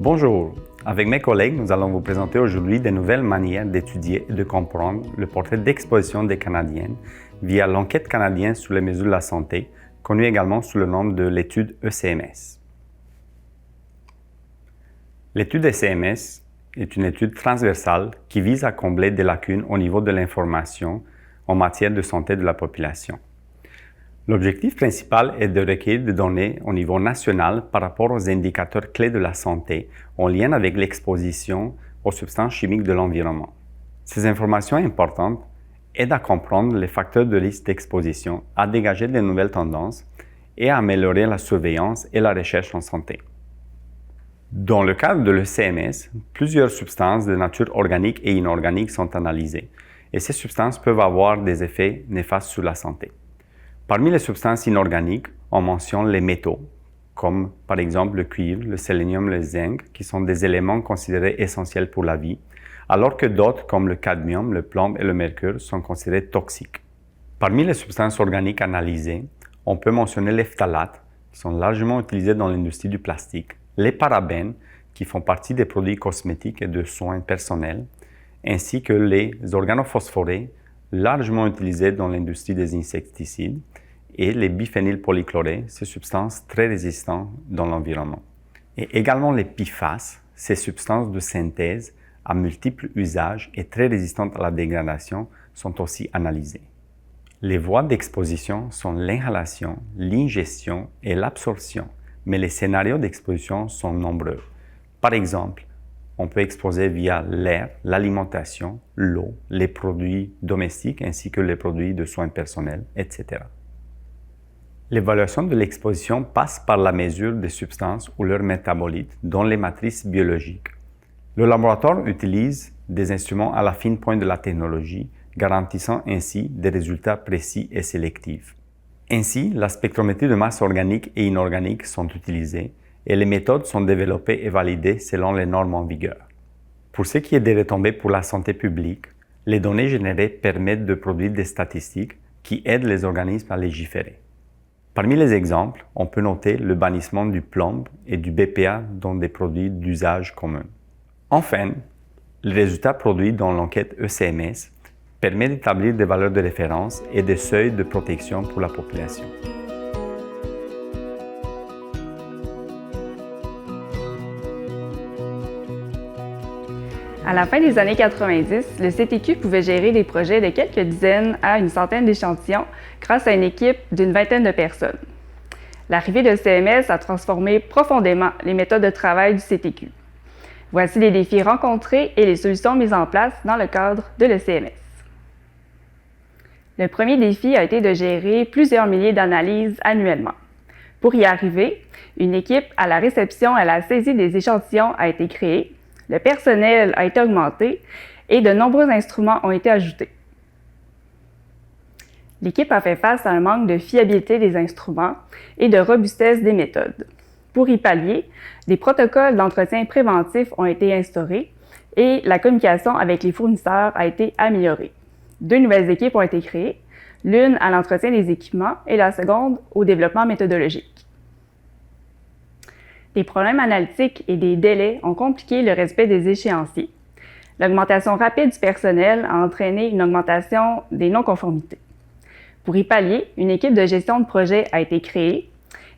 Bonjour, avec mes collègues, nous allons vous présenter aujourd'hui de nouvelles manières d'étudier et de comprendre le portrait d'exposition des Canadiennes via l'enquête canadienne sur les mesures de la santé, connue également sous le nom de l'étude ECMS. L'étude ECMS est une étude transversale qui vise à combler des lacunes au niveau de l'information en matière de santé de la population. L'objectif principal est de recueillir des données au niveau national par rapport aux indicateurs clés de la santé en lien avec l'exposition aux substances chimiques de l'environnement. Ces informations importantes aident à comprendre les facteurs de risque d'exposition, à dégager de nouvelles tendances et à améliorer la surveillance et la recherche en santé. Dans le cadre de l'ECMS, plusieurs substances de nature organique et inorganique sont analysées et ces substances peuvent avoir des effets néfastes sur la santé. Parmi les substances inorganiques, on mentionne les métaux, comme par exemple le cuivre, le sélénium, le zinc, qui sont des éléments considérés essentiels pour la vie, alors que d'autres comme le cadmium, le plomb et le mercure sont considérés toxiques. Parmi les substances organiques analysées, on peut mentionner les phtalates, qui sont largement utilisés dans l'industrie du plastique, les parabènes, qui font partie des produits cosmétiques et de soins personnels, ainsi que les organophosphorés, largement utilisés dans l'industrie des insecticides, et les biphénylpolychlorés, ces substances très résistantes dans l'environnement. Et également les PFAS, ces substances de synthèse à multiples usages et très résistantes à la dégradation, sont aussi analysées. Les voies d'exposition sont l'inhalation, l'ingestion et l'absorption, mais les scénarios d'exposition sont nombreux. Par exemple, on peut exposer via l'air, l'alimentation, l'eau, les produits domestiques ainsi que les produits de soins personnels, etc. L'évaluation de l'exposition passe par la mesure des substances ou leurs métabolites dans les matrices biologiques. Le laboratoire utilise des instruments à la fine pointe de la technologie, garantissant ainsi des résultats précis et sélectifs. Ainsi, la spectrométrie de masse organique et inorganique sont utilisées et les méthodes sont développées et validées selon les normes en vigueur. Pour ce qui est des retombées pour la santé publique, les données générées permettent de produire des statistiques qui aident les organismes à légiférer. Parmi les exemples, on peut noter le bannissement du plomb et du BPA dans des produits d'usage commun. Enfin, les résultats produits dans l'enquête ECMS permettent d'établir des valeurs de référence et des seuils de protection pour la population. À la fin des années 90, le CTQ pouvait gérer des projets de quelques dizaines à une centaine d'échantillons grâce à une équipe d'une vingtaine de personnes. L'arrivée de CMS a transformé profondément les méthodes de travail du CTQ. Voici les défis rencontrés et les solutions mises en place dans le cadre de l'ECMS. Le premier défi a été de gérer plusieurs milliers d'analyses annuellement. Pour y arriver, une équipe à la réception et à la saisie des échantillons a été créée, le personnel a été augmenté et de nombreux instruments ont été ajoutés. L'équipe a fait face à un manque de fiabilité des instruments et de robustesse des méthodes. Pour y pallier, des protocoles d'entretien préventif ont été instaurés et la communication avec les fournisseurs a été améliorée. 2 nouvelles équipes ont été créées, l'une à l'entretien des équipements et la seconde au développement méthodologique. Des problèmes analytiques et des délais ont compliqué le respect des échéanciers. L'augmentation rapide du personnel a entraîné une augmentation des non-conformités. Pour y pallier, une équipe de gestion de projet a été créée,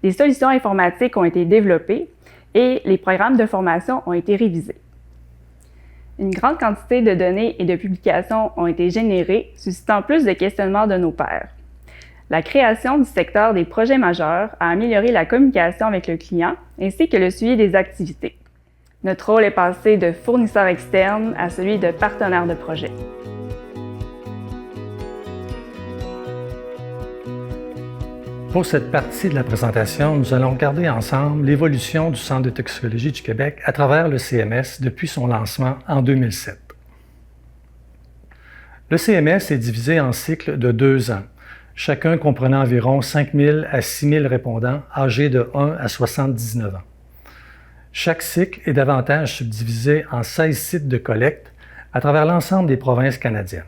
des solutions informatiques ont été développées et les programmes de formation ont été révisés. Une grande quantité de données et de publications ont été générées, suscitant plus de questionnements de nos pairs. La création du secteur des projets majeurs a amélioré la communication avec le client ainsi que le suivi des activités. Notre rôle est passé de fournisseur externe à celui de partenaire de projet. Pour cette partie de la présentation, nous allons regarder ensemble l'évolution du Centre de toxicologie du Québec à travers le CMS depuis son lancement en 2007. Le CMS est divisé en cycles de 2 ans, chacun comprenant environ 5 000 à 6 000 répondants âgés de 1 à 79 ans. Chaque cycle est davantage subdivisé en 16 sites de collecte à travers l'ensemble des provinces canadiennes.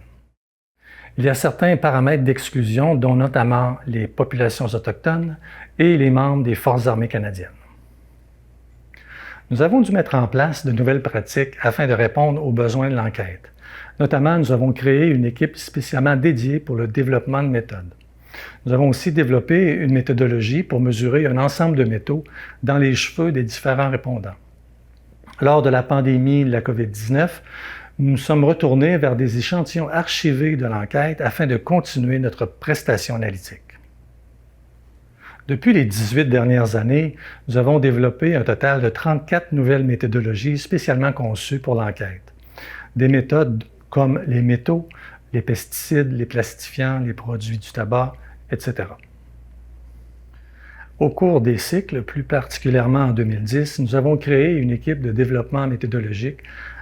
Il y a certains paramètres d'exclusion, dont notamment les populations autochtones et les membres des Forces armées canadiennes. Nous avons dû mettre en place de nouvelles pratiques afin de répondre aux besoins de l'enquête. Notamment, nous avons créé une équipe spécialement dédiée pour le développement de méthodes. Nous avons aussi développé une méthodologie pour mesurer un ensemble de métaux dans les cheveux des différents répondants. Lors de la pandémie de la COVID-19, nous sommes retournés vers des échantillons archivés de l'enquête afin de continuer notre prestation analytique. Depuis les 18 dernières années, nous avons développé un total de 34 nouvelles méthodologies spécialement conçues pour l'enquête. Des méthodes comme les métaux, les pesticides, les plastifiants, les produits du tabac, etc. Au cours des cycles, plus particulièrement en 2010, nous avons créé une équipe de développement méthodologique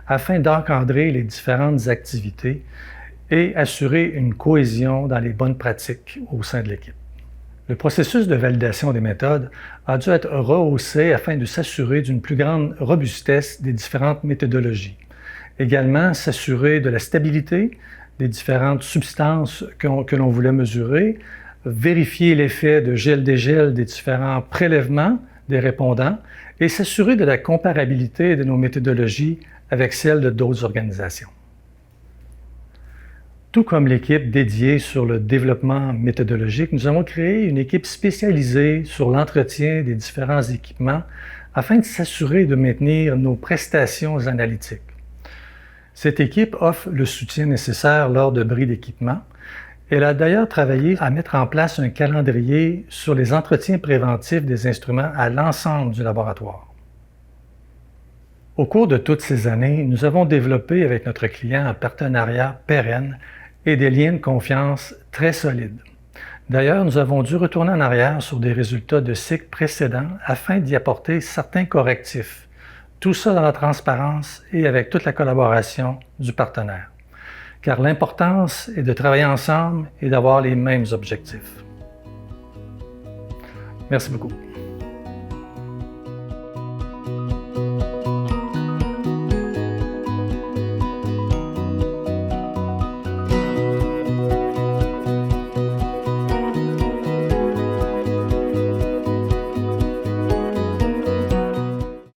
afin d'encadrer les différentes activités et assurer une cohésion dans les bonnes pratiques au sein de l'équipe. Le processus de validation des méthodes a dû être rehaussé afin de s'assurer d'une plus grande robustesse des différentes méthodologies. Également, s'assurer de la stabilité des différentes substances que l'on voulait mesurer, vérifier l'effet de gel-dégel des différents prélèvements des répondants et s'assurer de la comparabilité de nos méthodologies avec celles de d'autres organisations. Tout comme l'équipe dédiée sur le développement méthodologique, nous avons créé une équipe spécialisée sur l'entretien des différents équipements afin de s'assurer de maintenir nos prestations analytiques. Cette équipe offre le soutien nécessaire lors de bris d'équipement. Elle a d'ailleurs travaillé à mettre en place un calendrier sur les entretiens préventifs des instruments à l'ensemble du laboratoire. Au cours de toutes ces années, nous avons développé avec notre client un partenariat pérenne et des liens de confiance très solides. D'ailleurs, nous avons dû retourner en arrière sur des résultats de cycles précédents afin d'y apporter certains correctifs. Tout ça dans la transparence et avec toute la collaboration du partenaire. Car l'importance est de travailler ensemble et d'avoir les mêmes objectifs. Merci beaucoup.